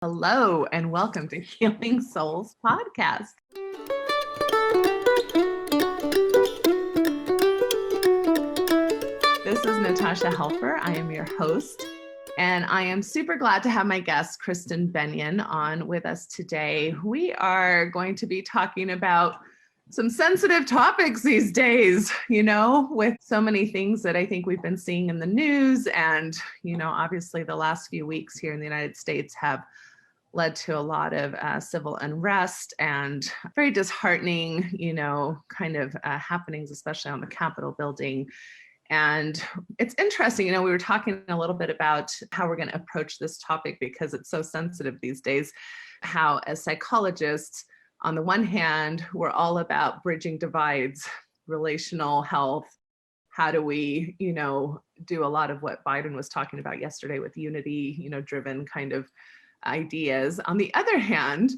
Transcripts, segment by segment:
Hello, and welcome to Healing Souls Podcast. This is Natasha Helfer. I am your host, and I am super glad to have my guest, Kristen Bennion, on with us today. We are going to be talking about some sensitive topics these days, with so many things that I think we've been seeing in the news. And, obviously the last few weeks here in the United States have led to a lot of civil unrest and very disheartening, happenings, especially on the Capitol building. And it's interesting, we were talking a little bit about how we're going to approach this topic because it's so sensitive these days, how as psychologists, on the one hand, we're all about bridging divides, relational health. How do we, do a lot of what Biden was talking about yesterday with unity, driven kind of ideas. On the other hand,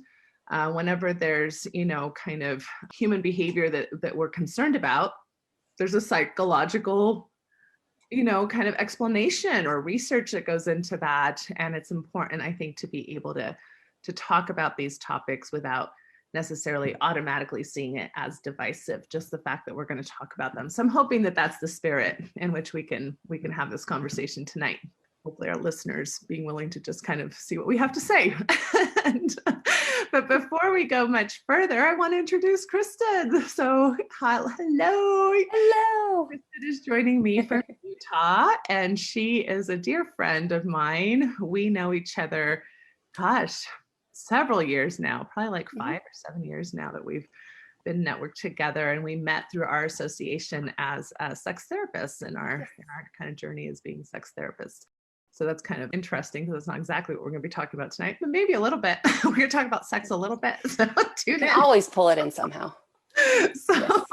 whenever there's, kind of human behavior that we're concerned about, there's a psychological, kind of explanation or research that goes into that. And it's important, I think, to be able to talk about these topics without necessarily automatically seeing it as divisive, just the fact that we're going to talk about them. So I'm hoping that that's the spirit in which we can have this conversation tonight. Hopefully our listeners being willing to just kind of see what we have to say. But before we go much further, I want to introduce Kristen. So hello. Hello. Kristen is joining me from Utah, and she is a dear friend of mine. We know each other, several years now, probably like 5 or 7 years now that we've been networked together, and we met through our association as sex therapists in our kind of journey as being sex therapists. So that's kind of interesting because it's not exactly what we're going to be talking about tonight, but maybe a little bit. We're going to talk about sex a little bit. So you can always pull it in somehow. So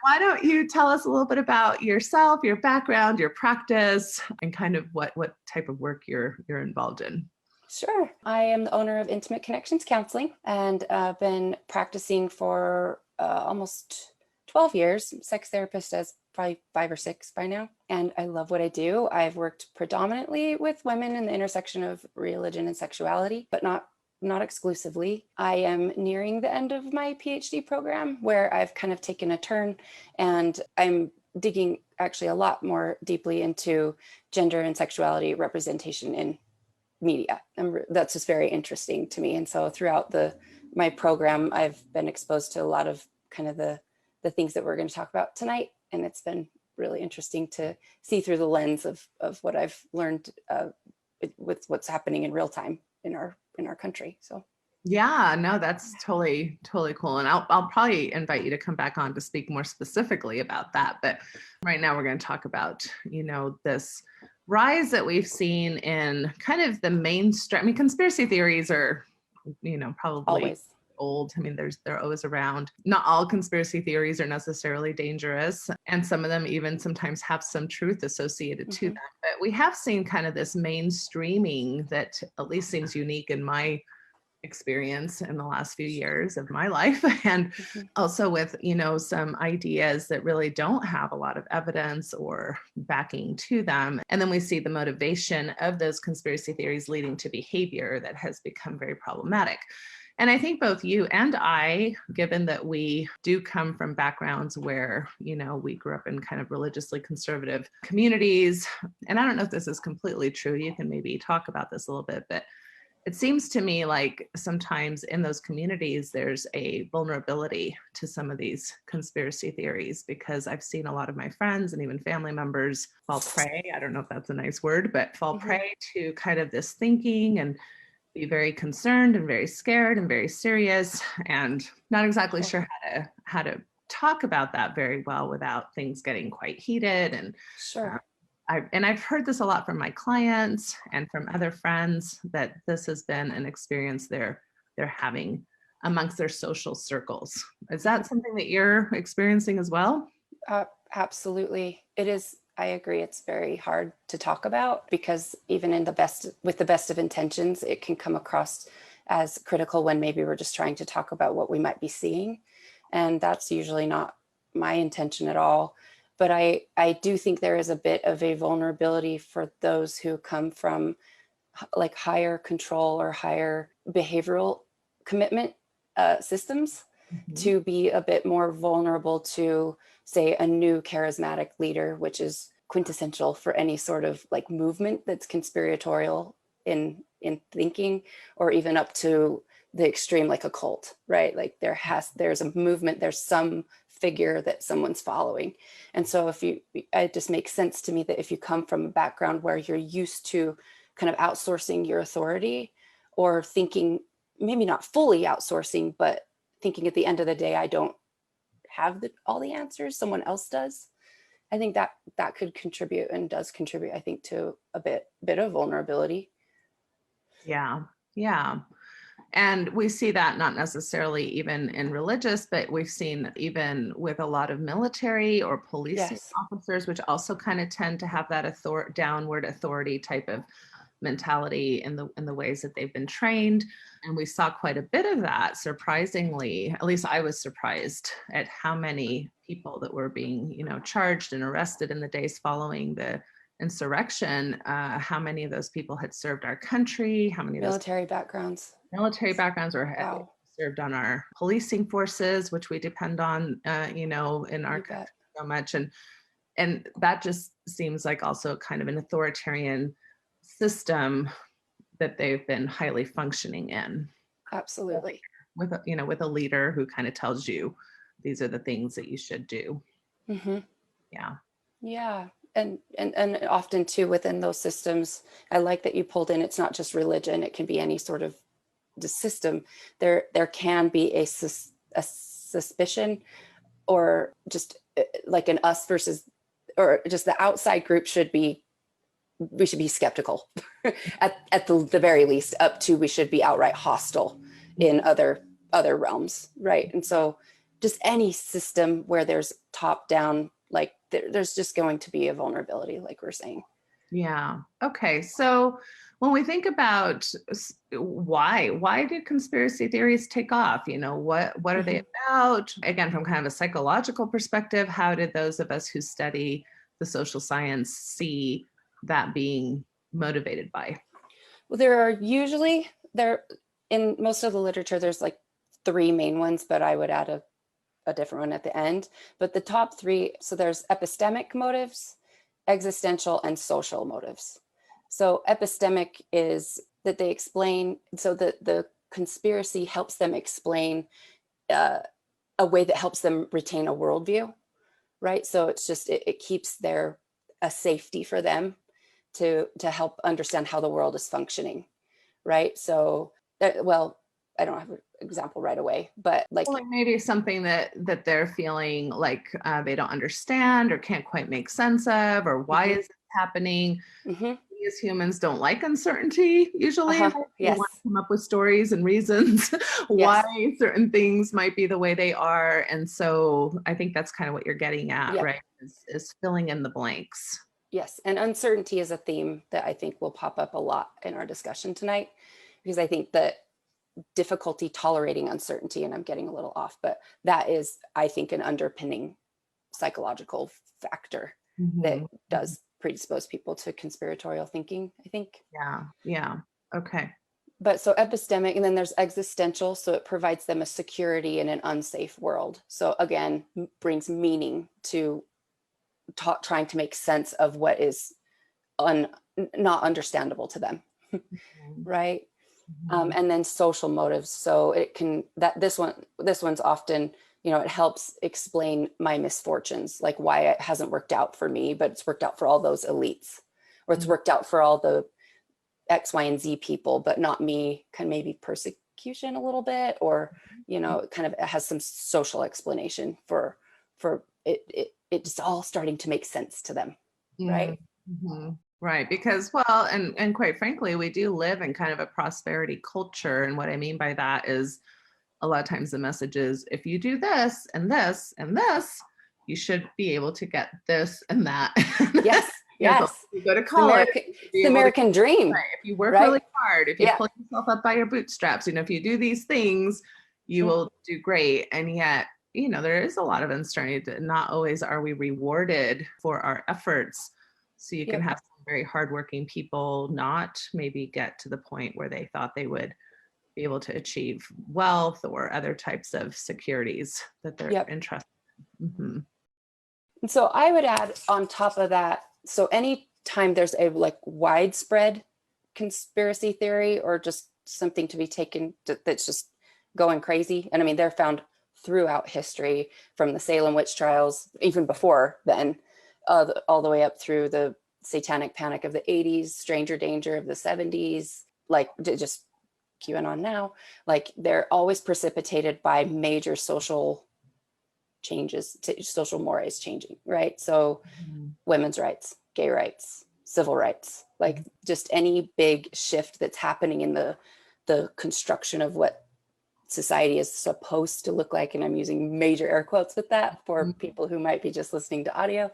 why don't you tell us a little bit about yourself, your background, your practice, and kind of what type of work you're involved in? Sure. I am the owner of Intimate Connections Counseling, and I've been practicing for almost 12 years, sex therapist as probably 5 or 6 by now. And I love what I do. I've worked predominantly with women in the intersection of religion and sexuality, but not exclusively. I am nearing the end of my PhD program where I've kind of taken a turn, and I'm digging actually a lot more deeply into gender and sexuality representation in media. And that's just very interesting to me. And so throughout my program, I've been exposed to a lot of kind of the things that we're going to talk about tonight. And it's been really interesting to see through the lens of what I've learned with what's happening in real time in our country. So yeah, no, that's totally cool. And I'll probably invite you to come back on to speak more specifically about that. But right now we're going to talk about, this rise that we've seen in kind of the mainstream. I mean, conspiracy theories are, probably always old. I mean, they're always around. Not all conspiracy theories are necessarily dangerous, and some of them even sometimes have some truth associated to them. But we have seen kind of this mainstreaming that at least seems unique in my experience in the last few years of my life, and also with some ideas that really don't have a lot of evidence or backing to them. And then we see the motivation of those conspiracy theories leading to behavior that has become very problematic. And I think both you and I, given that we do come from backgrounds where, we grew up in kind of religiously conservative communities, and I don't know if this is completely true, you can maybe talk about this a little bit, but it seems to me like sometimes in those communities, there's a vulnerability to some of these conspiracy theories, because I've seen a lot of my friends and even family members fall prey. I don't know if that's a nice word, but fall prey to kind of this thinking and be very concerned and very scared and very serious, and not exactly sure how to talk about that very well without things getting quite heated. And sure. I've heard this a lot from my clients and from other friends, that this has been an experience they're having amongst their social circles. Is that something that you're experiencing as well? Absolutely. It is. I agree. It's very hard to talk about because even with the best of intentions, it can come across as critical when maybe we're just trying to talk about what we might be seeing. And that's usually not my intention at all. But I do think there is a bit of a vulnerability for those who come from like higher control or higher behavioral commitment systems to be a bit more vulnerable to, say, a new charismatic leader, which is quintessential for any sort of like movement that's conspiratorial in thinking, or even up to the extreme, like a cult, right? Like there's a movement, there's some figure that someone's following. And so it just makes sense to me that if you come from a background where you're used to kind of outsourcing your authority, or thinking, maybe not fully outsourcing, but thinking at the end of the day, I don't have all the answers, someone else does. I think that could contribute, and does contribute, I think, to a bit of vulnerability. Yeah. Yeah. And we see that not necessarily even in religious, but we've seen even with a lot of military or policing Yes. officers, which also kind of tend to have that downward authority type of mentality in the ways that they've been trained. And we saw quite a bit of that, surprisingly. At least I was surprised at how many people that were being, charged and arrested in the days following the insurrection. How many of those people had served our country? How many of those Military backgrounds. or had Wow. served on our policing forces, which we depend on, in our You country bet. so much. And that just seems like also kind of an authoritarian system that they've been highly functioning in, Absolutely. with with a leader who kind of tells you these are the things that you should do. Mm-hmm. Yeah. Yeah. And often too, within those systems, I like that you pulled in, it's not just religion, it can be any sort of the system. There can be a suspicion, or just like an us versus, or just the outside group we should be skeptical at the very least, up to we should be outright hostile in other realms, right? And so just any system where there's top down, like there's just going to be a vulnerability, like we're saying. Yeah. Okay. So when we think about why did conspiracy theories take off? What are they about? Again, from kind of a psychological perspective, how did those of us who study the social science see that being motivated by? Well, there in most of the literature, there's like three main ones, but I would add a different one at the end. But the top three, so there's epistemic motives, existential, and social motives. So epistemic is that they explain, so the conspiracy helps them explain a way that helps them retain a worldview, right? So it's just, it keeps a safety for them to help understand how the world is functioning, right? So, well, I don't have an example right away, but like maybe something that they're feeling like they don't understand or can't quite make sense of, or why is this happening? We as humans don't like uncertainty usually. We Yes. want to come up with stories and reasons why certain things might be the way they are. And so I think that's kind of what you're getting at, right? Is filling in the blanks. Yes. And uncertainty is a theme that I think will pop up a lot in our discussion tonight, because I think that difficulty tolerating uncertainty, and I'm getting a little off, but that is, I think, an underpinning psychological factor that does predispose people to conspiratorial thinking, I think. Yeah. Okay. But so epistemic, and then there's existential. So it provides them a security in an unsafe world. So again, brings meaning to trying to make sense of what is not understandable to them. Right. And then social motives. So it can, this one's often, it helps explain my misfortunes, like why it hasn't worked out for me, but it's worked out for all those elites, or it's worked out for all the X, Y, and Z people, but not me. Kind of maybe persecution a little bit, or, it kind of has some social explanation for it. It's all starting to make sense to them. Right. Right. Because, well, and quite frankly, we do live in kind of a prosperity culture. And what I mean by that is a lot of times the message is, if you do this and this and this, you should be able to get this and that. Yes. Yes. You go to college. It's the American dream. Right. If you work really hard, if you pull yourself up by your bootstraps, if you do these things, you will do great. And yet, there is a lot of uncertainty. Not always are we rewarded for our efforts. So you can have very hardworking people not maybe get to the point where they thought they would be able to achieve wealth or other types of securities that they're Yep. interested in. Mhm. And so I would add on top of that, so anytime there's a like widespread conspiracy theory or just something to be taken that's just going crazy, and I mean, they're found throughout history from the Salem witch trials, even before then, all the way up through the satanic panic of the 80s, stranger danger of the 70s, like just QAnon now, like they're always precipitated by major social changes, social mores changing, right? So Mhm. women's rights, gay rights, civil rights, like just any big shift that's happening in the construction of what society is supposed to look like. And I'm using major air quotes with that for people who might be just listening to audio,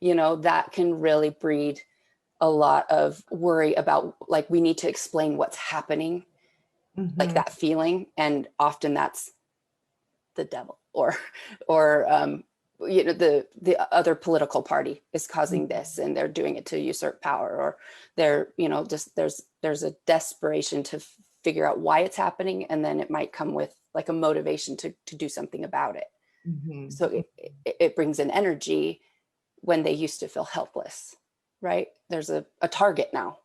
you know, that can really breed a lot of worry about, like, we need to explain what's happening, like Mhm. that feeling. And often that's the devil or you know, the other political party is causing this and they're doing it to usurp power, or they're, you know, just there's a desperation to figure out why it's happening, and then it might come with like a motivation to do something about it. Mhm. So it brings an energy when they used to feel helpless, right? There's a target now.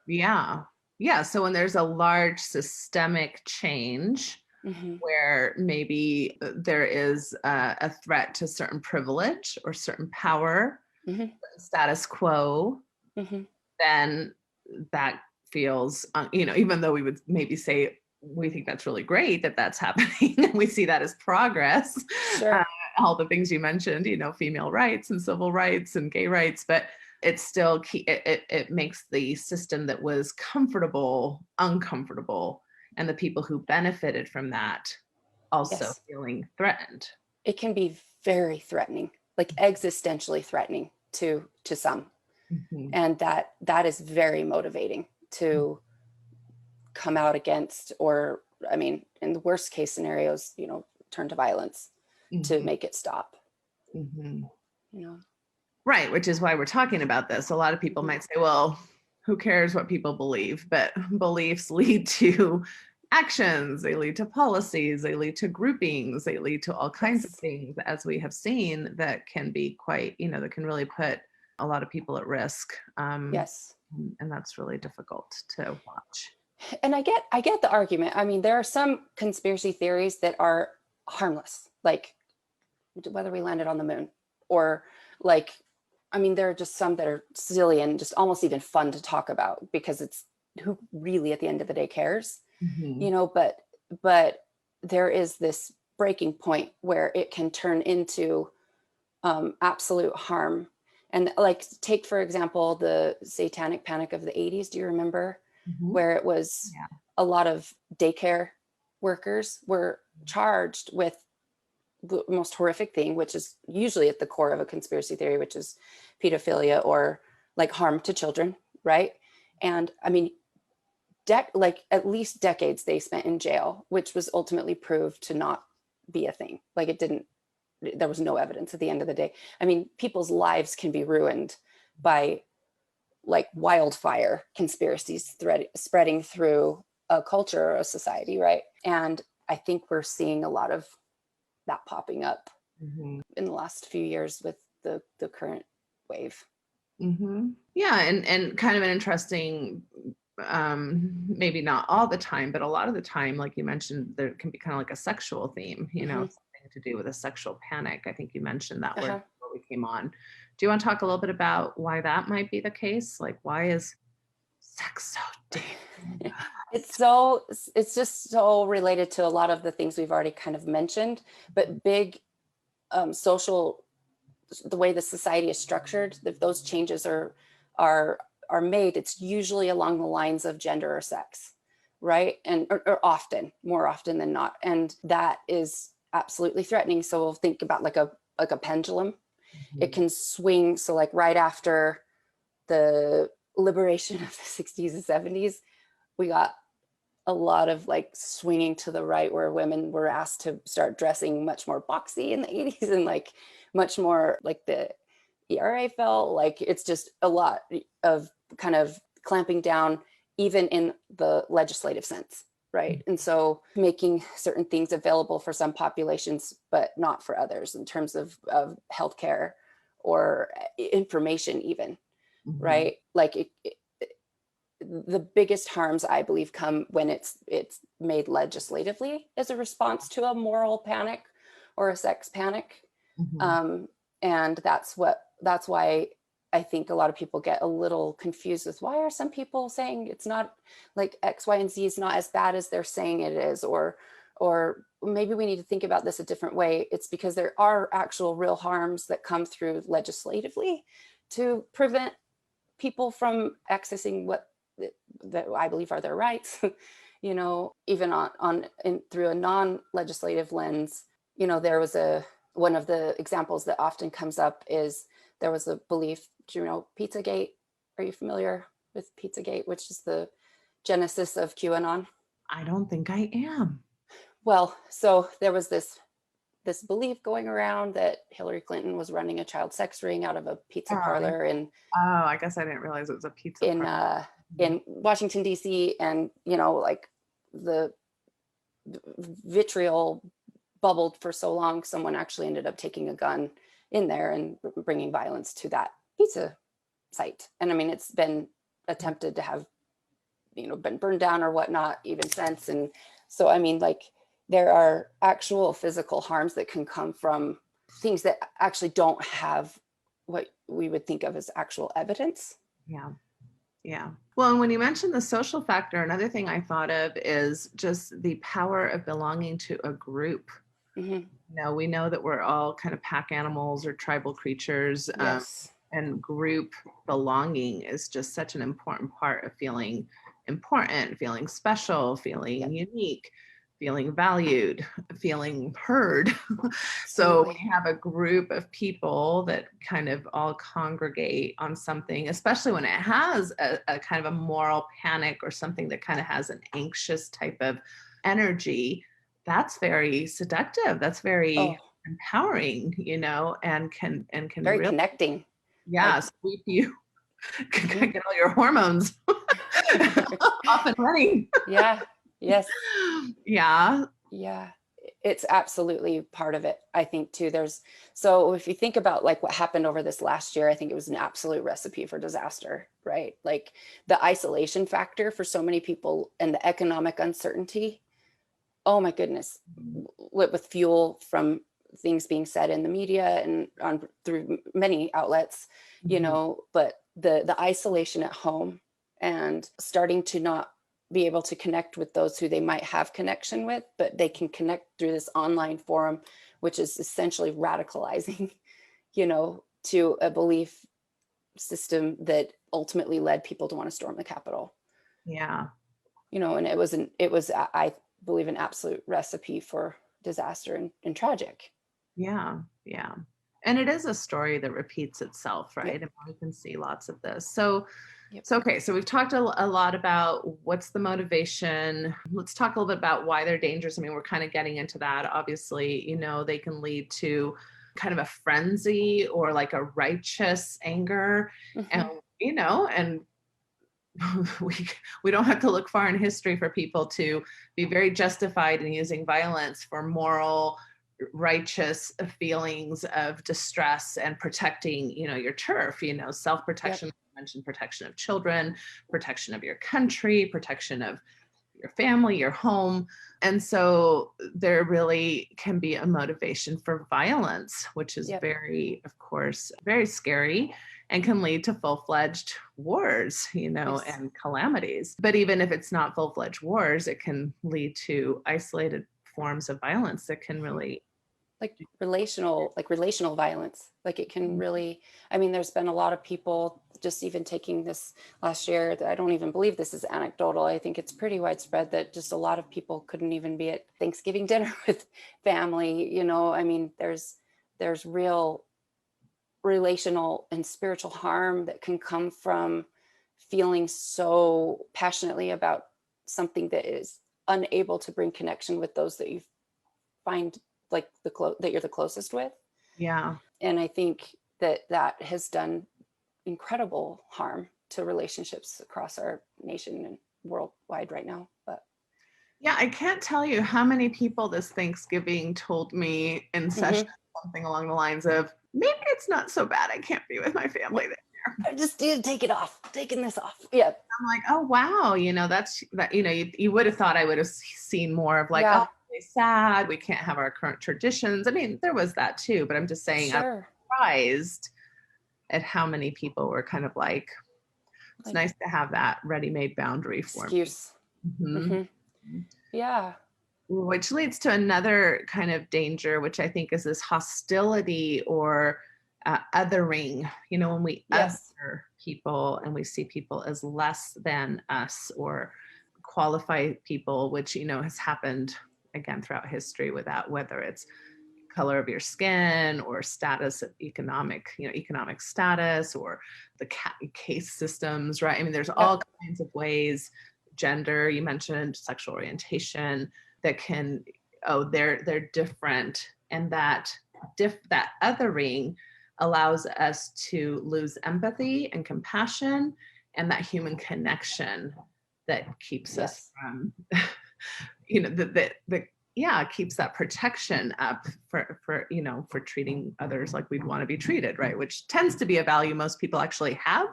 Yeah. Yeah. So when there's a large systemic change Mm-hmm. where maybe there is a threat to certain privilege or certain power, Mm-hmm. status quo, Mm-hmm. then that feels, you know, even though we would maybe say we think that's really great that that's happening, and we see that as progress, uh, Sure. all the things you mentioned, you know, female rights and civil rights and gay rights, but it still it makes the system that was comfortable uncomfortable, and the people who benefited from that also Yes. feeling threatened. It can be very threatening, like existentially threatening to some. Mhm. And that is very motivating to come out against, or I mean, in the worst case scenarios, you know, turn to violence to Mhm. make it stop, Mhm. you know. Right, which is why we're talking about this. A lot of people Mhm. might say, well, who cares what people believe? But beliefs lead to actions, they lead to policies, they lead to groupings, they lead to all kinds of Yes. things, as we have seen, that can be quite, you know, that can really put a lot of people at risk. Yes. And that's really difficult to watch. And I get the argument. I mean, there are some conspiracy theories that are harmless, like whether we landed on the moon, or like, I mean, there are just some that are silly and just almost even fun to talk about because it's, who really at the end of the day cares, you Mhm. know. But there is this breaking point where it can turn into absolute harm. And like, take for example the satanic panic of the 80s. Do you remember, Mhm. where it was Yeah. a lot of daycare workers were charged with the most horrific thing, which is usually at the core of a conspiracy theory, which is pedophilia or like harm to children, right? And I mean, like at least decades they spent in jail, which was ultimately proved to not be a thing. Like it didn't, there was no evidence at the end of the day. I mean, people's lives can be ruined by like wildfire conspiracies spreading through a culture or a society, right? And I think we're seeing a lot of that popping up Mhm. in the last few years with the current wave. Yeah, and kind of an interesting, maybe not all the time, but a lot of the time, like you mentioned, there can be kind of like a sexual theme, you know, Mm-hmm. something to do with a sexual panic. I think you mentioned that word Uh-huh. before we came on. Do you want to talk a little bit about why that might be the case? Like, why is sex so dangerous? It's just so related to a lot of the things we've already kind of mentioned, but big social, the way the society is structured, if those changes are are made, it's usually along the lines of gender or sex, right? And or often, more often than not, and that is absolutely threatening. So we'll think about like a pendulum. It Mhm. can swing. So like right after the liberation of the 60s and 70s, we got a lot of like swinging to the right, where women were asked to start dressing much more boxy in the 80s, and like much more like the ERA felt like, it's just a lot of kind of clamping down even in the legislative sense, right? And so making certain things available for some populations, but not for others in terms of healthcare or information even, right? Like the biggest harms, I believe, come when it's made legislatively as a response to a moral panic or a sex panic. And that's why I think a lot of people get a little confused with, why are some people saying it's not like X, Y, and Z is not as bad as they're saying it is, or maybe we need to think about this a different way. It's because there are actual real harms that come through legislatively to prevent people from accessing what that I believe are their rights, you know, even through a non-legislative lens. You know, there was one of the examples that often comes up is there was a belief, you know, Pizzagate. Are you familiar with Pizzagate, which is the genesis of QAnon? I don't think I am. Well, so there was this belief going around that Hillary Clinton was running a child sex ring out of a pizza parlor I guess I didn't realize it was a pizza parlor. In Washington, D.C. And, you know, like the vitriol bubbled for so long, someone actually ended up taking a gun in there and bringing violence to that pizza site. And I mean, it's been attempted to have, you know, been burned down or whatnot even since. And so, I mean, like, there are actual physical harms that can come from things that actually don't have what we would think of as actual evidence. Yeah. Yeah. Well, and when you mentioned the social factor, another thing I thought of is just the power of belonging to a group. You know, we know that we're all kind of pack animals or tribal creatures. Yes. And group belonging is just such an important part of feeling important, feeling special, feeling unique, feeling valued, feeling heard. So we have a group of people that kind of all congregate on something, especially when it has a kind of a moral panic or something that kind of has an anxious type of energy. That's very seductive. That's very empowering, you know, and can very really connecting. Yeah, sweep you, get all your hormones off and running. Yeah. Yes. Yeah. Yeah. It's absolutely part of it, I think, too. So if you think about like what happened over this last year, I think it was an absolute recipe for disaster, right? Like the isolation factor for so many people and the economic uncertainty. Oh my goodness. With fuel from things being said in the media and through many outlets, you know, but the isolation at home and starting to not be able to connect with those who they might have connection with, but they can connect through this online forum, which is essentially radicalizing, you know, to a belief system that ultimately led people to want to storm the Capitol. Yeah. You know, and it was, I believe, an absolute recipe for disaster and tragic. Yeah. Yeah. And it is a story that repeats itself, right? Yep. And we can see lots of this. So okay, so we've talked a lot about what's the motivation. Let's talk a little bit about why they're dangerous. I mean, we're kind of getting into that. Obviously, you know, they can lead to kind of a frenzy or like a righteous anger. And, you know, and we don't have to look far in history for people to be very justified in using violence for moral, righteous feelings of distress and protecting, you know, your turf, you know, self-protection. Yep. Mentioned protection of children, protection of your country, protection of your family, your home. And so there really can be a motivation for violence, which is very, of course, very scary and can lead to full-fledged wars, you know, and calamities. But even if it's not full-fledged wars, it can lead to isolated forms of violence that can really like relational violence. Like it can really, I mean, there's been a lot of people just even taking this last year, I don't even believe this is anecdotal. I think it's pretty widespread that just a lot of people couldn't even be at Thanksgiving dinner with family. You know, I mean, there's real relational and spiritual harm that can come from feeling so passionately about something that is unable to bring connection with those that you find like that you're the closest with. Yeah. And I think that has done incredible harm to relationships across our nation and worldwide right now. But yeah, I can't tell you how many people this Thanksgiving told me in session something along the lines of, maybe it's not so bad I can't be with my family this year. I just need to take it off, taking this off. Yeah. I'm like, oh wow, that's that, you would have thought I would have seen more of like, oh, really sad, we can't have our current traditions. I mean, there was that too, but I'm just saying, I'm surprised at how many people were kind of like, it's nice to have that ready-made boundary for excuse. Yeah. Which leads to another kind of danger, which I think is this hostility or othering, when we other people and we see people as less than us or qualify people, which, has happened again throughout history without whether it's color of your skin or status of economic status or the caste systems, right? I mean, there's all kinds of ways, gender, you mentioned sexual orientation, that can, they're different. And that othering allows us to lose empathy and compassion and that human connection that keeps us from, keeps that protection up for treating others like we'd want to be treated, right? Which tends to be a value most people actually have,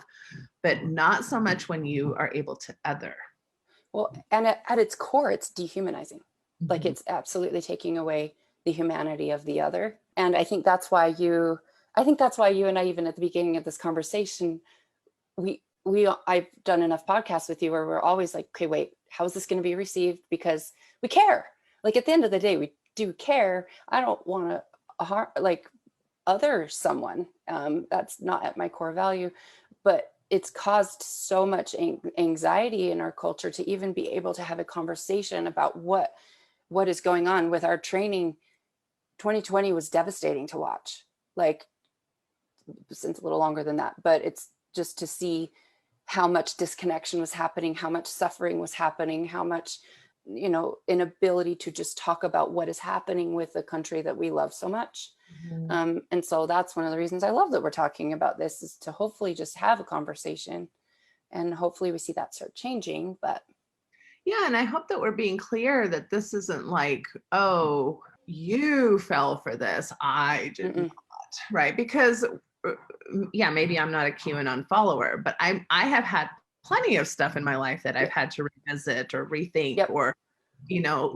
but not so much when you are able to other. Well, and at its core, it's dehumanizing. Like it's absolutely taking away the humanity of the other. And I think that's why you and I, even at the beginning of this conversation, I've done enough podcasts with you where we're always like, okay, wait, how is this going to be received? Because we care. Like at the end of the day, we do care. I don't want to other someone. That's not at my core value, but it's caused so much anxiety in our culture to even be able to have a conversation about what is going on with our training. 2020 was devastating to watch, like since a little longer than that, but it's just to see how much disconnection was happening, how much suffering was happening, how much, inability to just talk about what is happening with the country that we love so much. And so that's one of the reasons I love that we're talking about this, is to hopefully just have a conversation and hopefully we see that start changing. But yeah, and I hope that we're being clear that this isn't like, oh, you fell for this, I did not, right? Because maybe I'm not a QAnon follower, but I have had plenty of stuff in my life that I've had to revisit or rethink or,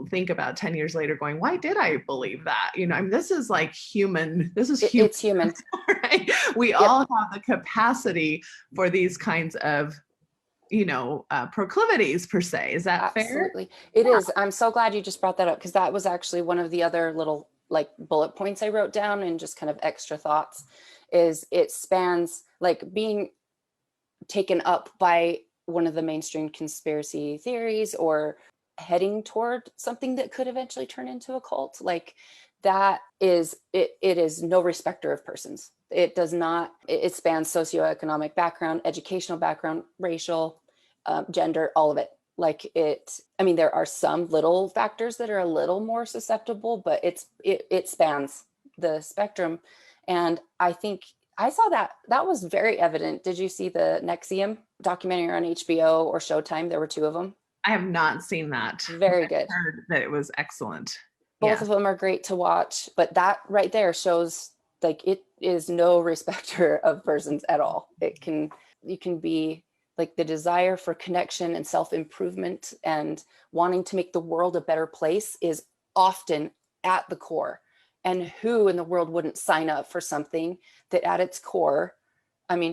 think about 10 years later going, why did I believe that? I mean, this is like human. This is human. It's human. Right? We all have the capacity for these kinds of, proclivities per se. Is that fair? Absolutely. It is. I'm so glad you just brought that up, because that was actually one of the other little bullet points I wrote down and just kind of extra thoughts, is it spans like being taken up by one of the mainstream conspiracy theories or heading toward something that could eventually turn into a cult. Like that is, it is no respecter of persons. It does not, it spans socioeconomic background, educational background, racial, gender, all of it. There are some little factors that are a little more susceptible, but it spans the spectrum. And I think I saw that was very evident. Did you see the NXIVM documentary on HBO or Showtime? There were two of them. I have not seen that. Very good. I heard that it was excellent. Both of them are great to watch, but that right there shows it is no respecter of persons at all. You can be like, the desire for connection and self-improvement and wanting to make the world a better place is often at the core. And who in the world wouldn't sign up for something that at its core,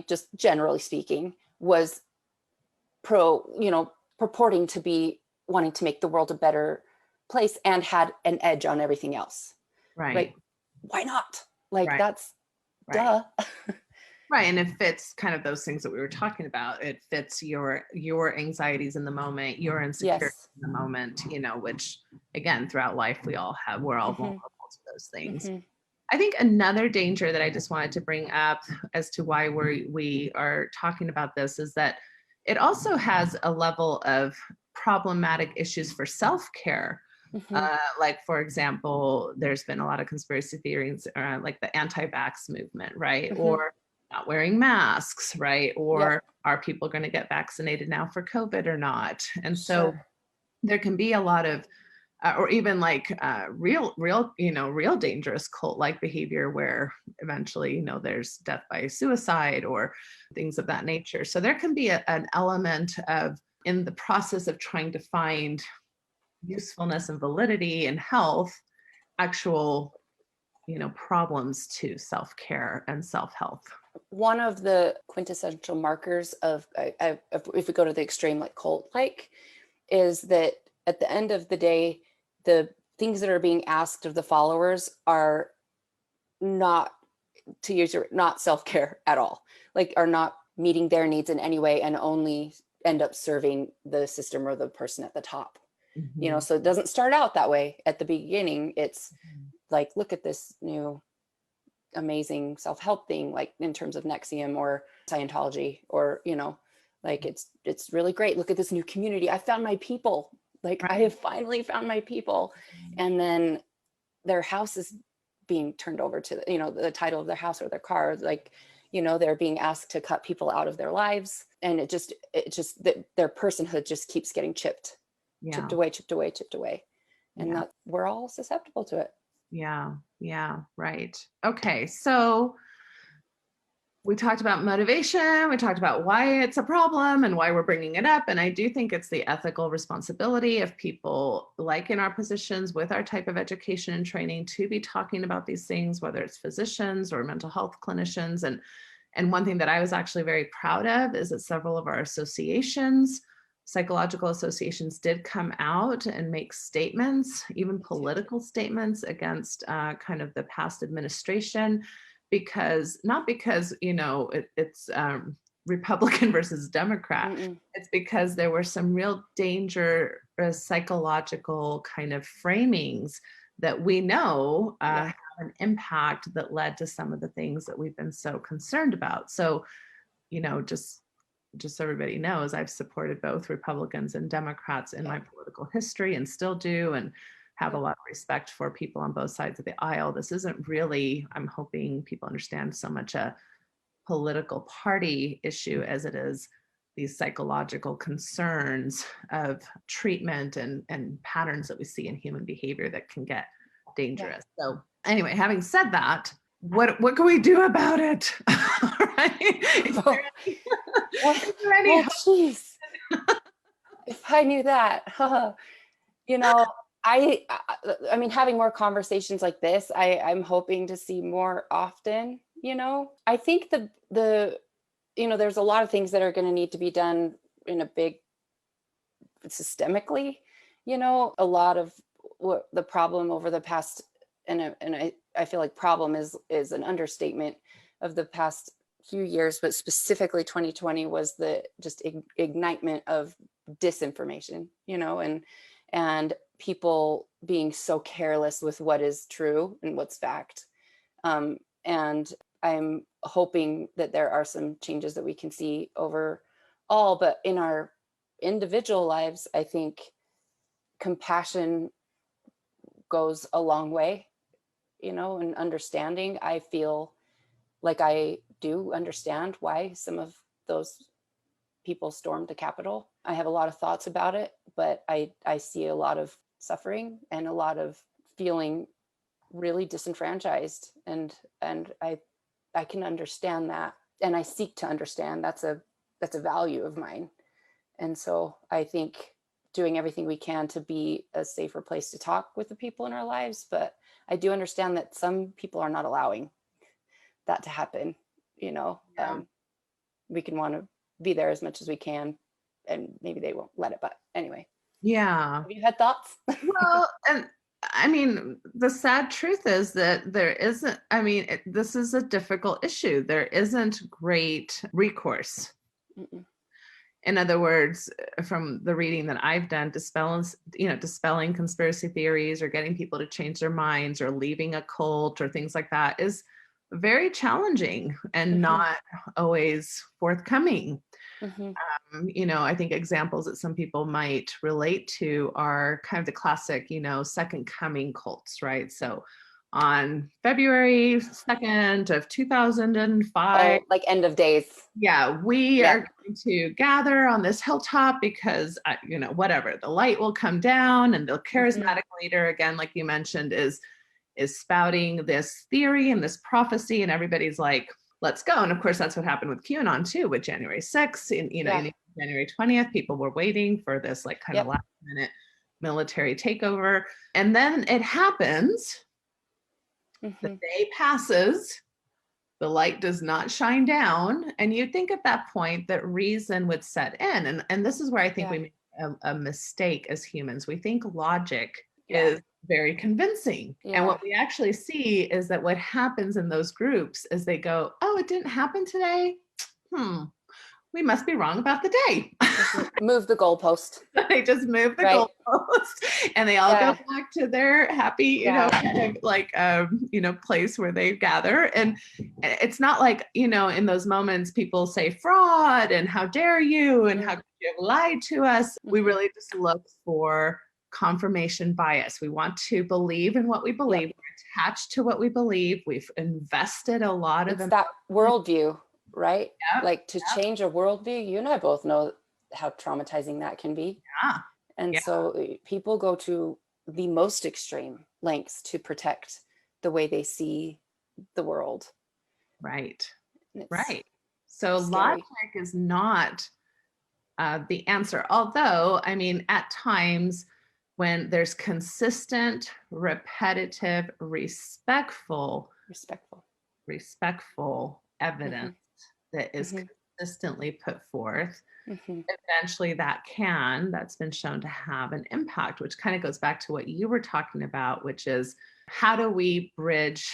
just generally speaking, was purporting to be wanting to make the world a better place and had an edge on everything else. Right. Why not? That's duh. Right. And it fits kind of those things that we were talking about. It fits your anxieties in the moment, your insecurity in the moment, which again, throughout life, we're all vulnerable to those things. I think another danger that I just wanted to bring up as to why we are talking about this is that it also has a level of problematic issues for self-care. For example, there's been a lot of conspiracy theories around like the anti-vax movement, right? Or not wearing masks, right? Or are people going to get vaccinated now for COVID or not? And so Sure. there can be a lot of or even like real dangerous cult-like behavior where eventually, there's death by suicide or things of that nature. So there can be an element of, in the process of trying to find usefulness and validity and health, actual, problems to self-care and self-health. One of the quintessential markers of, if we go to the extreme, like cult-like, is that at the end of the day, the things that are being asked of the followers are not, to use your, not self-care at all, like are not meeting their needs in any way and only end up serving the system or the person at the top. Mhm. So it doesn't start out that way at the beginning. It's like, look at this new amazing self-help thing, like in terms of NXIVM or Scientology, or like it's really great. Look at this new community. I found my people. Like I have finally found my people. And then their house is being turned over to the title of their house or their car. Like they're being asked to cut people out of their lives, and it just that their personhood just keeps getting chipped away, and that we're all susceptible to it. Yeah, right. Okay, so we talked about motivation, we talked about why it's a problem and why we're bringing it up, and I do think it's the ethical responsibility of people like in our positions with our type of education and training to be talking about these things, whether it's physicians or mental health clinicians. And one thing that I was actually very proud of is that several of our associations, psychological associations, did come out and make statements, even political statements, against kind of the past administration, not because it's Republican versus Democrat. It's because there were some real dangerous psychological kind of framings that we know have an impact that led to some of the things that we've been so concerned about. So, just so everybody knows, I've supported both Republicans and Democrats in my political history and still do, and have a lot of respect for people on both sides of the aisle. This isn't really, I'm hoping people understand, so much a political party issue as it is these psychological concerns of treatment and patterns that we see in human behavior that can get dangerous. So anyway, having said that, what can we do about it? Right? Geez. If I knew that, I mean, having more conversations like this, I'm hoping to see more often. I think there's a lot of things that are going to need to be done in a big systemically. A lot of what the problem over the past, and I feel like problem is an understatement of the past few years, but specifically 2020 was the just ignitement of disinformation, and people being so careless with what is true and what's fact. And I'm hoping that there are some changes that we can see overall, but in our individual lives, I think compassion goes a long way, and understanding. I feel like I do understand why some of those people stormed the Capitol. I have a lot of thoughts about it, but I see a lot of suffering and a lot of feeling really disenfranchised, and I can understand that, and I seek to understand. That's a value of mine. And so I think doing everything we can to be a safer place to talk with the people in our lives, but I do understand that some people are not allowing that to happen. We can want to be there as much as we can, and maybe they won't let it, but anyway. Yeah. Have you had thoughts? Well, and I mean, the sad truth is that there isn't, this is a difficult issue. There isn't great recourse. Mm-mm. In other words, from the reading that I've done, dispelling conspiracy theories or getting people to change their minds or leaving a cult or things like that is very challenging and not always forthcoming. I think examples that some people might relate to are kind of the classic, second coming cults, right? So on February 2nd of 2005. Oh, like end of days. Yeah, we Yeah. are going to gather on this hilltop because, whatever, the light will come down, and the charismatic leader, again, like you mentioned, is spouting this theory and this prophecy, and everybody's like, let's go. And of course, that's what happened with QAnon too, with January 6th. In January 20th, people were waiting for this like kind of last minute military takeover. And then it happens. The day passes, the light does not shine down. And you'd think at that point that reason would set in. And this is where I think we make a mistake as humans. We think logic is very convincing. And what we actually see is that what happens in those groups is they go, oh, it didn't happen today. We must be wrong about the day. Move the goalpost. They just move the goalpost, and they all go back to their happy, kind of like, place where they gather. And it's not like, in those moments, people say fraud and how dare you and how could you have lied to us. We really just look for confirmation bias. We want to believe in what we believe. We're attached to what we believe. We've invested a lot of that worldview. Right? Like to change a worldview, you and I both know how traumatizing that can be. And so people go to the most extreme lengths to protect the way they see the world. Right. So logic is not the answer. Although, I mean, at times when there's consistent, repetitive, respectful evidence that is consistently put forth, eventually that's been shown to have an impact, which kind of goes back to what you were talking about, which is how do we bridge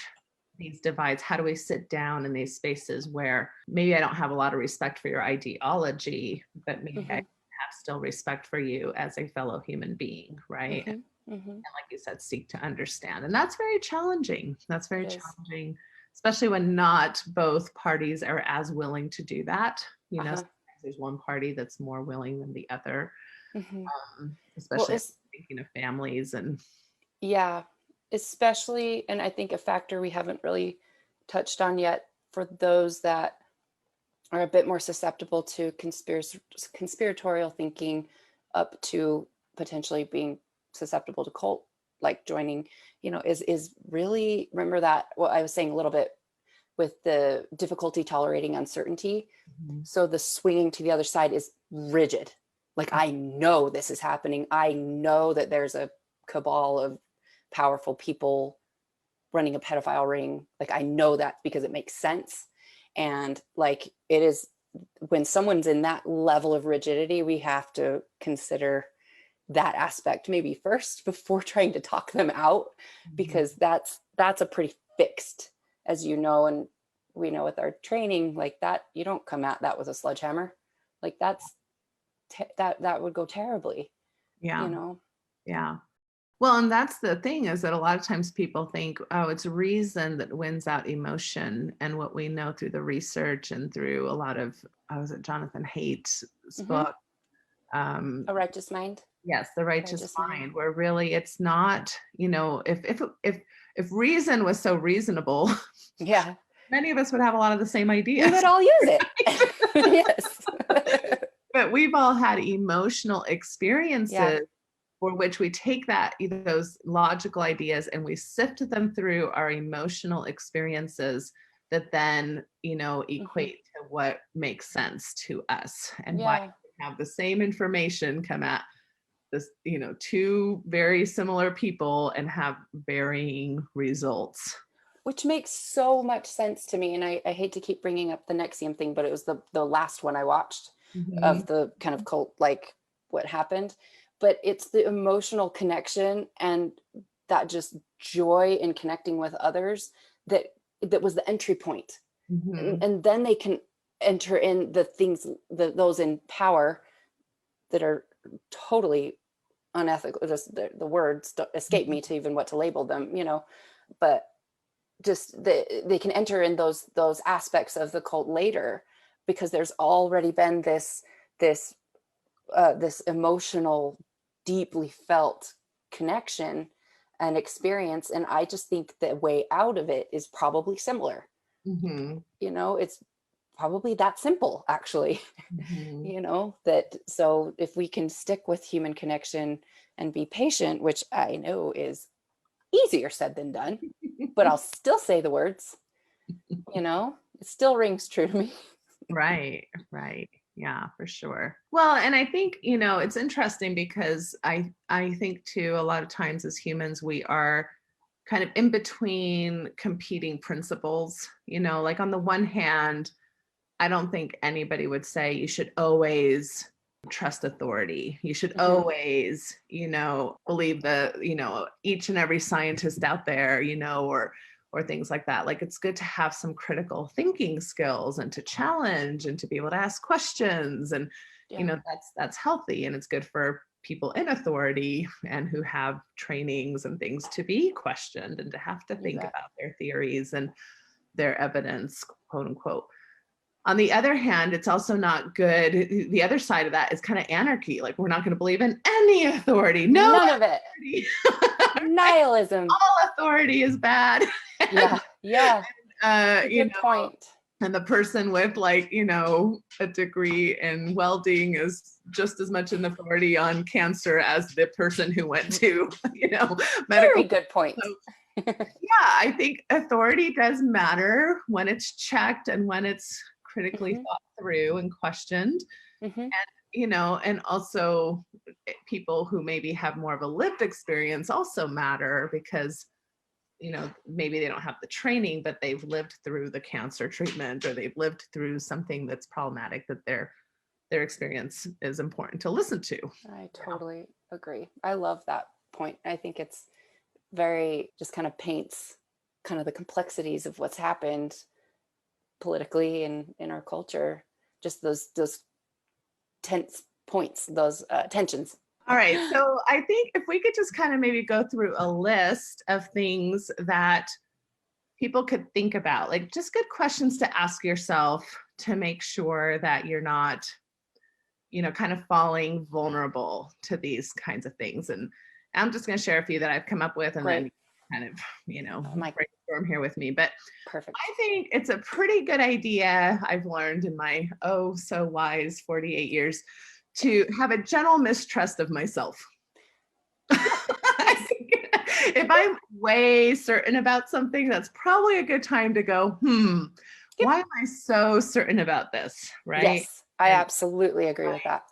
these divides? How do we sit down in these spaces where maybe I don't have a lot of respect for your ideology, but maybe I have still respect for you as a fellow human being, right? And like you said, seek to understand. And that's very challenging. That's very challenging, especially when not both parties are as willing to do that. Sometimes there's one party that's more willing than the other, especially thinking of families and. Yeah, especially, and I think a factor we haven't really touched on yet for those that are a bit more susceptible to conspiratorial thinking, up to potentially being susceptible to cult, like joining, is really, remember that what I was saying a little bit with the difficulty tolerating uncertainty. So the swinging to the other side is rigid. Like, I know this is happening. I know that there's a cabal of powerful people running a pedophile ring. Like, I know that because it makes sense. And like, it is, when someone's in that level of rigidity, we have to consider that aspect maybe first before trying to talk them out, because that's a pretty fixed, as you know, and we know with our training, like that, you don't come at that with a sledgehammer. Like that would go terribly. Yeah. Well, and that's the thing, is that a lot of times people think, oh, it's reason that wins out emotion. And what we know through the research and through a lot of, was it Jonathan Haidt's book? A Righteous Mind. Yes, The Righteous Mind, where really it's not, if reason was so reasonable, many of us would have a lot of the same ideas. We would all use it. Yes. But we've all had emotional experiences for which we take those logical ideas and we sift them through our emotional experiences that then, equate to what makes sense to us, and why we have the same information come at this, two very similar people and have varying results. Which makes so much sense to me. And I hate to keep bringing up the NXIVM thing, but it was the last one I watched of the kind of cult, like what happened. But it's the emotional connection and that just joy in connecting with others that was the entry point. And then they can enter in the things, those in power that are totally unethical. Just the words don't escape me to even what to label them, but just they can enter in those aspects of the cult later, because there's already been this emotional, deeply felt connection and experience. And I just think the way out of it is probably similar. Mm-hmm. You know, it's probably that simple, actually. Mm-hmm. You know, that so if we can stick with human connection and be patient, which I know is easier said than done, but I'll still say the words, you know, it still rings true to me. Right, right. Yeah, for sure. Well, and I think, you know, it's interesting because I think too, a lot of times as humans, we are kind of in between competing principles. You know, like on the one hand, I don't think anybody would say you should always trust authority. You should always, you know, believe each and every scientist out there, you know, or things like that. Like it's good to have some critical thinking skills and to challenge and to be able to ask questions. And, Yeah. you know, that's healthy, and it's good for people in authority and who have trainings and things to be questioned and to have to think about their theories and their evidence, quote unquote. On the other hand, it's also not good. The other side of that is kind of anarchy. Like we're not going to believe in any authority. No, none of it. Nihilism. All authority is bad. Yeah. Yeah. You Good know, point. and the person with like, you know, a degree in welding is just as much an authority on cancer as the person who went to, you know, medical. Very good point. So, yeah, I think authority does matter when it's checked and when it's critically thought through and questioned. And, you know, and also people who maybe have more of a lived experience also matter because, you know, maybe they don't have the training, but they've lived through the cancer treatment or they've lived through something that's problematic, that their experience is important to listen to. I totally agree. I love that point. I think it's very just kind of paints kind of the complexities of what's happened politically and in our culture, just those tense points, those tensions. All right, so I think if we could just kind of maybe go through a list of things that people could think about, like just good questions to ask yourself to make sure that you're not, you know, kind of falling vulnerable to these kinds of things. And I'm just going to share a few that I've come up with and then kind of, you know, brainstorm here with me. But perfect. I think it's a pretty good idea, I've learned in my so wise 48 years, to have a general mistrust of myself. I think if I'm way certain about something, that's probably a good time to go, why am I so certain about this, right? Yes, I absolutely agree with that.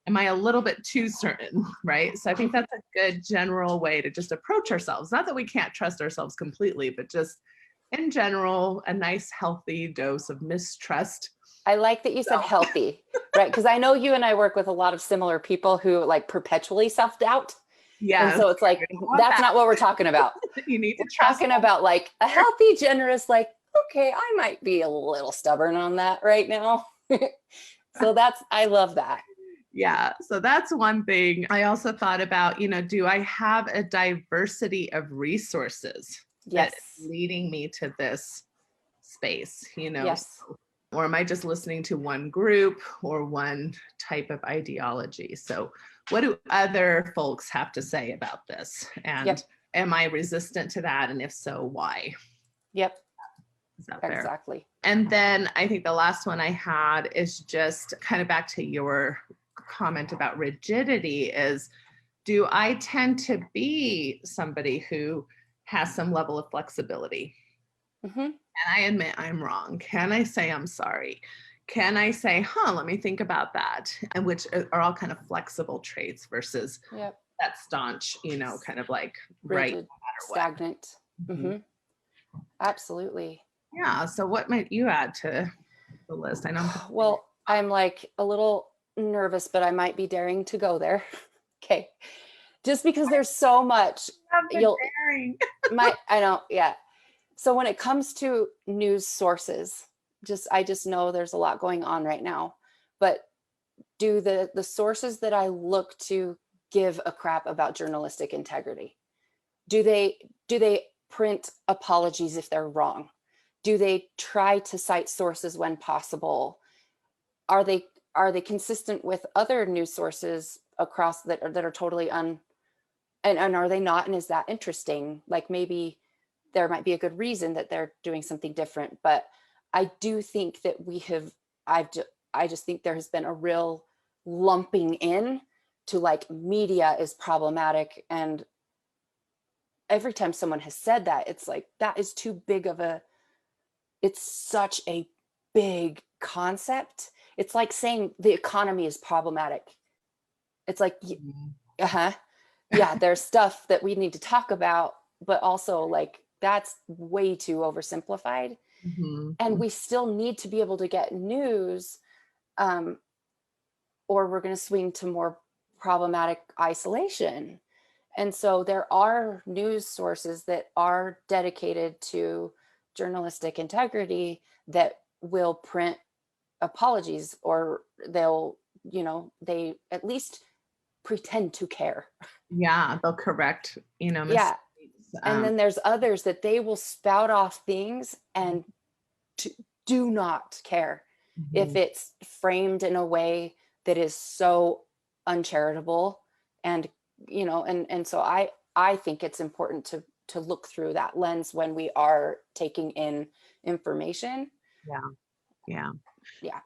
Am I a little bit too certain, right? So I think that's a good general way to just approach ourselves. Not that we can't trust ourselves completely, but just in general, a nice healthy dose of mistrust. I like that you said healthy, right? Because I know you and I work with a lot of similar people who like perpetually self-doubt. Yeah. And so it's like, that's not what we're talking about. You need to trust. Talking about like a healthy, generous, like, okay, I might be a little stubborn on that right now. So I love that. Yeah. So that's one thing. I also thought about, you know, do I have a diversity of resources that is leading me to this space, you know? Yes. Or am I just listening to one group or one type of ideology? So what do other folks have to say about this? And am I resistant to that? And if so, why? Yep. Is that fair? Exactly. And then I think the last one I had is just kind of back to your comment about rigidity is, do I tend to be somebody who has some level of flexibility? And I admit I'm wrong. Can I say I'm sorry? Can I say, let me think about that? And which are all kind of flexible traits versus that staunch, you know, kind of like rigid, right, no matter stagnant. What. Absolutely. Yeah. So what might you add to the list? I know. Well, I'm like a little nervous, but I might be daring to go there. Okay. Just because there's so much. I know. Yeah. So when it comes to news sources, I just know there's a lot going on right now, but do the sources that I look to give a crap about journalistic integrity? Do they print apologies if they're wrong? Do they try to cite sources when possible? Are they consistent with other news sources across that are totally And are they not? And is that interesting? Like maybe there might be a good reason that they're doing something different. But I do think that I just think there has been a real lumping in to like media is problematic. And every time someone has said that, it's like, that is too big of it's such a big concept. It's like saying the economy is problematic. It's like, uh-huh. Yeah, there's stuff that we need to talk about, but also like that's way too oversimplified. Mm-hmm. And we still need to be able to get news, or we're going to swing to more problematic isolation. And so there are news sources that are dedicated to journalistic integrity that will print apologies, or they'll, they at least pretend to care. Yeah, they'll correct, Yeah. mistakes. And then there's others that they will spout off things and do not care if it's framed in a way that is so uncharitable. And, and so I think it's important to look through that lens when we are taking in information. Yeah. Yeah.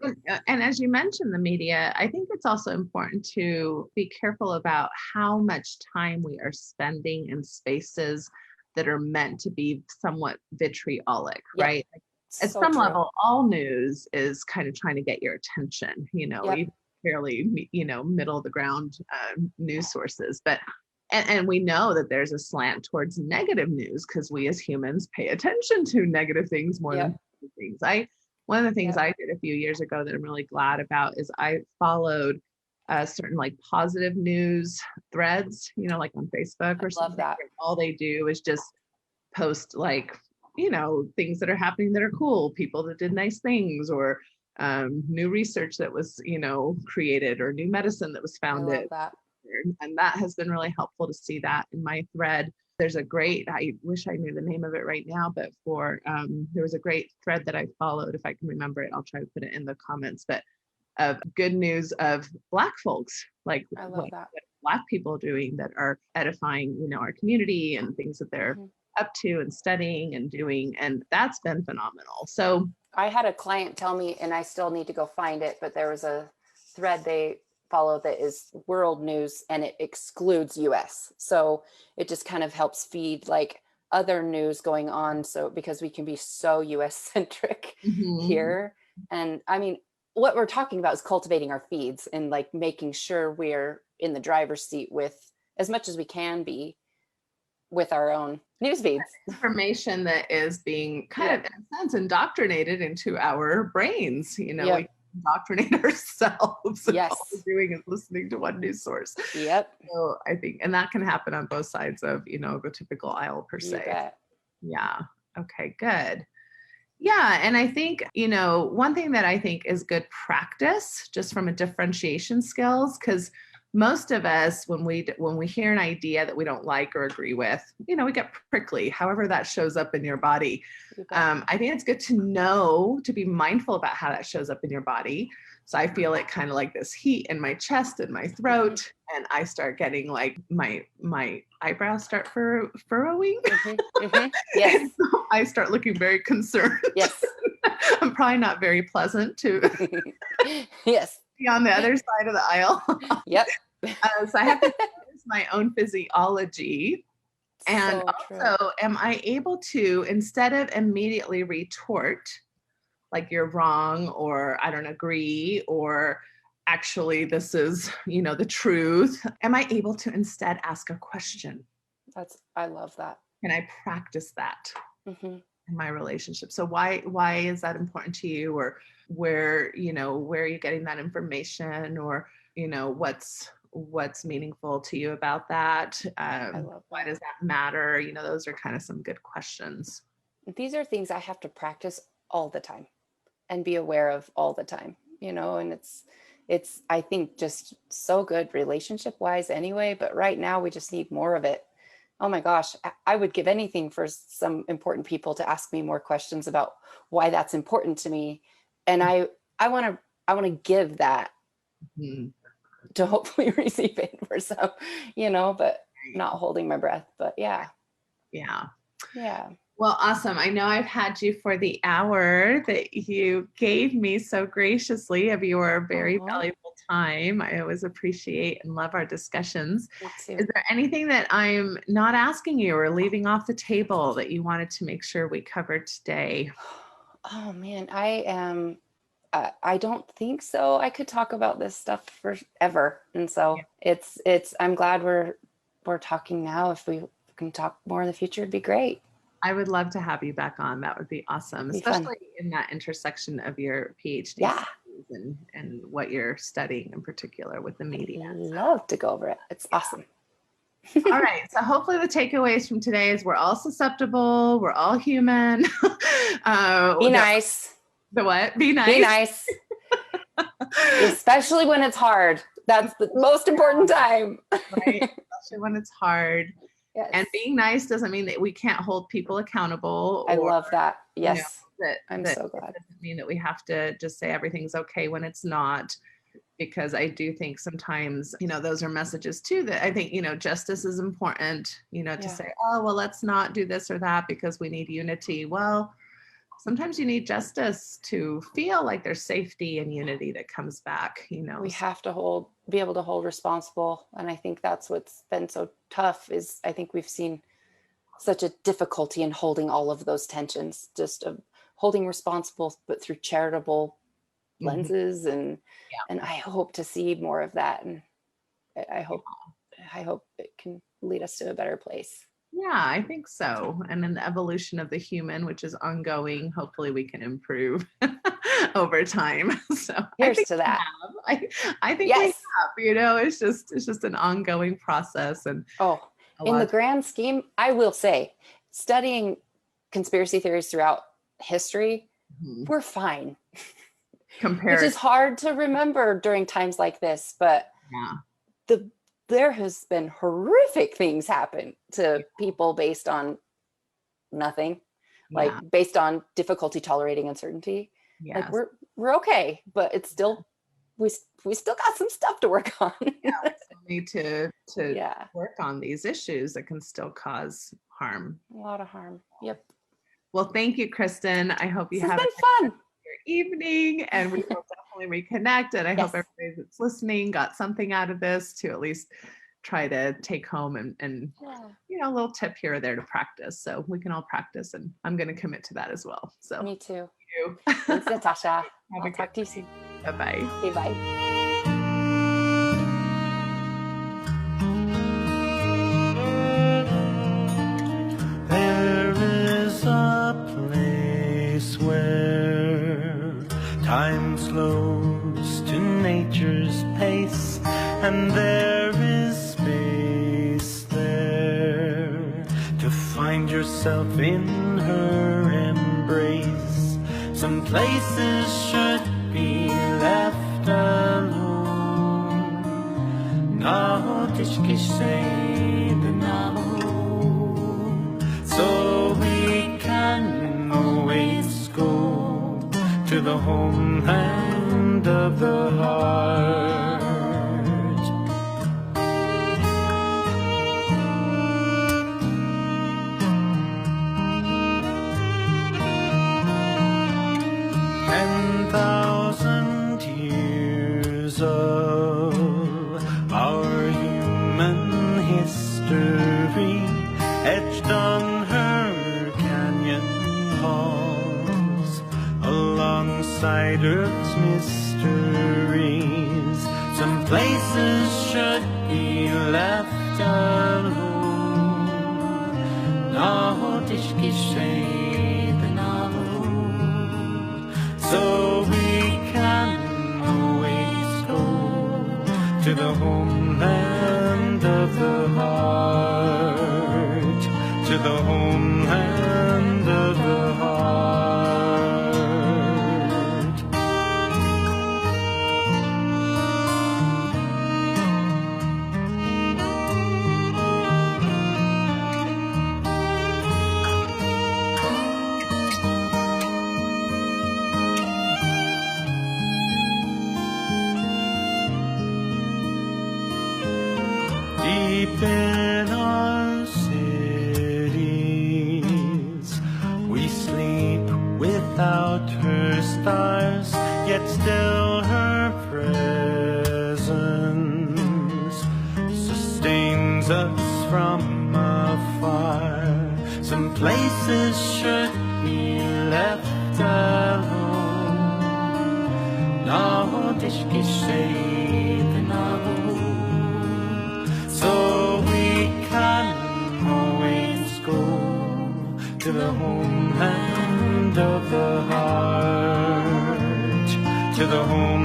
And as you mentioned, the media, I think it's also important to be careful about how much time we are spending in spaces that are meant to be somewhat vitriolic, Yep. right? Like, at So some true. level, all news is kind of trying to get your attention, Yep. even fairly, middle of the ground news sources. But and we know that there's a slant towards negative news because we as humans pay attention to negative things more Yep. than positive things. One of the things Yep. I did a few years ago that I'm really glad about is I followed certain like positive news threads, like on Facebook or something. Love that. All they do is just post like, things that are happening that are cool, people that did nice things, or new research that was, created, or new medicine that was founded. I love that. And that has been really helpful to see that in my thread. There's a great, I wish I knew the name of it right now, but there was a great thread that I followed. If I can remember it, I'll try to put it in the comments, but of good news of Black folks, like I love what that. Black people doing that are edifying, our community and things that they're up to and studying and doing. And that's been phenomenal. So I had a client tell me, and I still need to go find it, but there was a thread they follow that is world news and it excludes US. So it just kind of helps feed like other news going on. So because we can be so US centric here. And I mean, what we're talking about is cultivating our feeds and like making sure we're in the driver's seat with as much as we can be with our own news feeds. Information that is being kind of, in a sense, indoctrinated into our brains. We indoctrinate ourselves. Yes. All we're doing is listening to one news source. Yep. So I think, and that can happen on both sides of, the typical aisle per se. You bet. Yeah. Okay, good. Yeah. And I think, one thing that I think is good practice just from a differentiation skills, because most of us, when we hear an idea that we don't like or agree with, we get prickly, however that shows up in your body. I think it's good to be mindful about how that shows up in your body. So I feel it kind of like this heat in my chest and my throat, and I start getting like my eyebrows start furrowing. Yes. So I start looking very concerned. Yes. I'm probably not very pleasant to yes. be on the other side of the aisle. Yep. So I have to notice my own physiology. And so also, am I able to, instead of immediately retort, like you're wrong, or I don't agree, or actually this is, the truth, am I able to instead ask a question? I love that. Can I practice that in my relationship? So why is that important to you? Or where are you getting that information? Or, what's meaningful to you about that? I love that. Why does that matter? Those are kind of some good questions. These are things I have to practice all the time and be aware of all the time, and it's, I think, just so good relationship wise anyway, but right now we just need more of it. Oh my gosh, I would give anything for some important people to ask me more questions about why that's important to me. And I want to give that to hopefully receive it for some, but not holding my breath, but yeah. Yeah. Yeah. Well, awesome. I know I've had you for the hour that you gave me so graciously of your very valuable time. I always appreciate and love our discussions. Me too. Is there anything that I'm not asking you or leaving off the table that you wanted to make sure we covered today? Oh man, I don't think so. I could talk about this stuff forever. And so I'm glad we're talking now. If we can talk more in the future, it'd be great. I would love to have you back on. That would be awesome, especially in that intersection of your PhD and what you're studying in particular with the media. I'd love to go over it. It's awesome. All right. So hopefully the takeaways from today is we're all susceptible. We're all human. Be nice. The what? Be nice. Be nice. Especially when it's hard. That's the most important time. Right. Especially when it's hard. Yes. And being nice doesn't mean that we can't hold people accountable. I love that. Yes. I'm so glad. It doesn't mean that we have to just say everything's okay when it's not, because I do think sometimes, those are messages too that I think, justice is important, to say, oh, well, let's not do this or that because we need unity. Well, sometimes you need justice to feel like there's safety and unity that comes back, We have to be able to hold responsible. And I think that's what's been so tough is I think we've seen such a difficulty in holding all of those tensions, just of holding responsible, but through charitable lenses. And I hope to see more of that. And I hope it can lead us to a better place. Yeah, I think so. And in the evolution of the human, which is ongoing, hopefully we can improve over time. So here's to that. I think we have, it's just an ongoing process. And in the grand scheme, I will say, studying conspiracy theories throughout history, we're fine. Which is hard to remember during times like this, but there has been horrific things happen to people based on nothing, like based on difficulty tolerating uncertainty. Like we're okay, but it's still, we still got some stuff to work on. We need to work on these issues that can still cause harm. A lot of harm. Yep. Well, thank you, Kristen. I hope you have fun evening, and we will definitely reconnect. And I hope everybody that's listening got something out of this to at least try to take home and a little tip here or there to practice. So we can all practice, and I'm going to commit to that as well. So me too. Thank you. Thanks, Natasha. I'll talk to you soon. Bye-bye. Okay, bye. Time slows to nature's pace, and there is space there to find yourself in her embrace. Some places should be left alone. No tishki say the so we can always go to the homeland of the heart. "10,000 years of our human history etched on her canyon walls, alongside Earth's mysteries. Some places should be left alone. No tishki so we can always go to the homeland of the heart, to the homeland of the heart. Deep in Some places should be left alone. Något ikke skjeden av so we can always go to the homeland of the heart, to the home